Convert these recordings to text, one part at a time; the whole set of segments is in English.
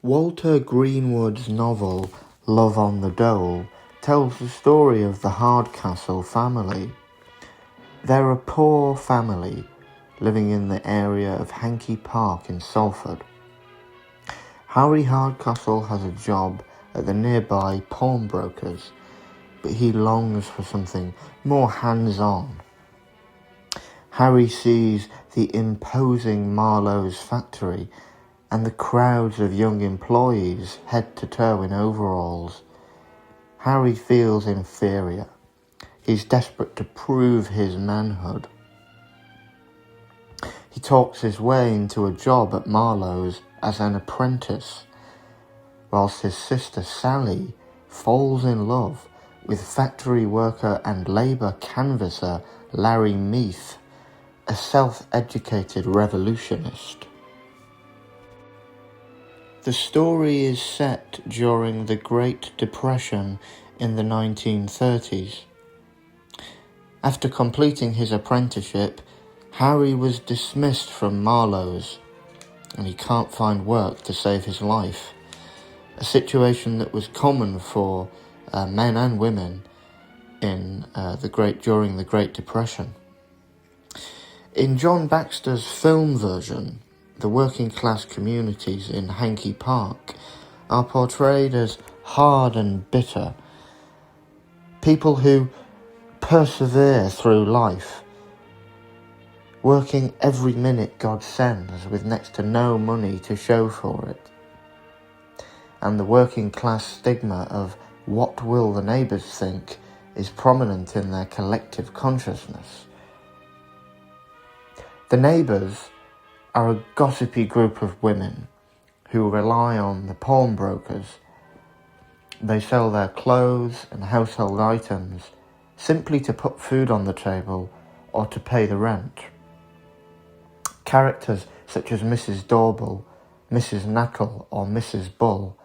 Walter Greenwood's novel Love on the Dole tells the story of the Hardcastle family. They're a poor family living in the area of Hankey Park in Salford. Harry Hardcastle has a job at the nearby pawnbrokers, but he longs for something more hands-on. Harry sees the imposing Marlowe's factory and the crowds of young employees head to toe in overalls. Harry feels inferior. He's desperate to prove his manhood. He talks his way into a job at Marlowe's as an apprentice, whilst his sister Sally falls in love with factory worker and labour canvasser Larry Meath, a self-educated revolutionist. The story is set during the Great Depression in the 1930s. After completing his apprenticeship, Harry was dismissed from Marlowe's and he can't find work to save his life, a situation that was common for men and women during the Great Depression. In John Baxter's film version, the working class communities in Hankey Park are portrayed as hard and bitter, people who persevere through life, working every minute God sends with next to no money to show for it. And the working class stigma of what will the neighbours think is prominent in their collective consciousness. The neighbours are a gossipy group of women who rely on the pawnbrokers. They sell their clothes and household items simply to put food on the table or to pay the rent. Characters such as Mrs. Dole, Mrs. Nattle or Mrs. Bull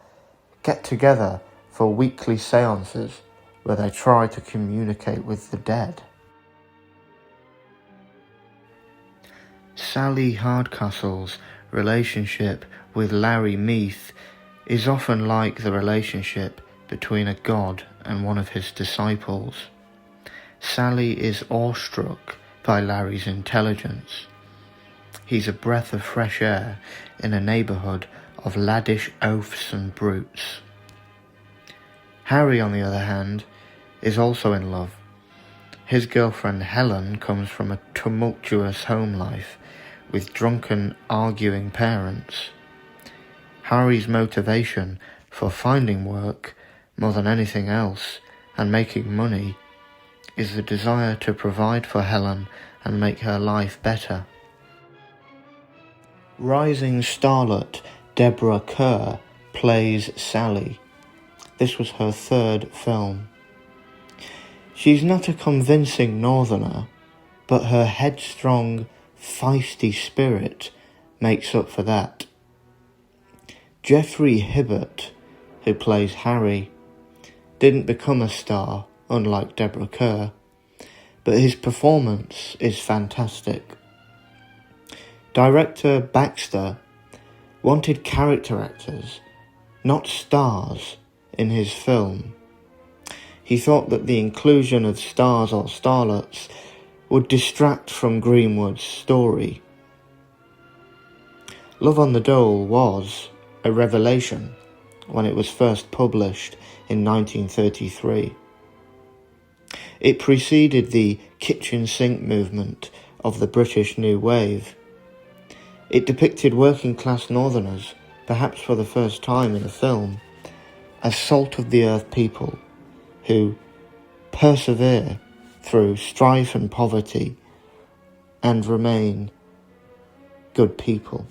get together for weekly seances where they try to communicate with the dead. Sally Hardcastle's relationship with Larry Meath is often like the relationship between a god and one of his disciples. Sally is awestruck by Larry's intelligence. He's a breath of fresh air in a neighbourhood of laddish oafs and brutes. Harry, on the other hand, is also in love. His girlfriend Helen comes from a tumultuous home life with drunken, arguing parents. Harry's motivation for finding work, more than anything else, and making money, is the desire to provide for Helen and make her life better. Rising starlet Deborah Kerr plays Sally. This was her third film. She's not a convincing northerner, but her headstrong, feisty spirit makes up for that. Jeffrey Hibbert, who plays Harry, didn't become a star, unlike Deborah Kerr, but his performance is fantastic. Director Baxter wanted character actors, not stars, in his film. He thought that the inclusion of stars or starlets would distract from Greenwood's story. Love on the Dole was a revelation when it was first published in 1933. It preceded the kitchen sink movement of the British New Wave. It depicted working class northerners, perhaps for the first time in a film, as salt-of-the-earth people who persevere through strife and poverty and remain good people.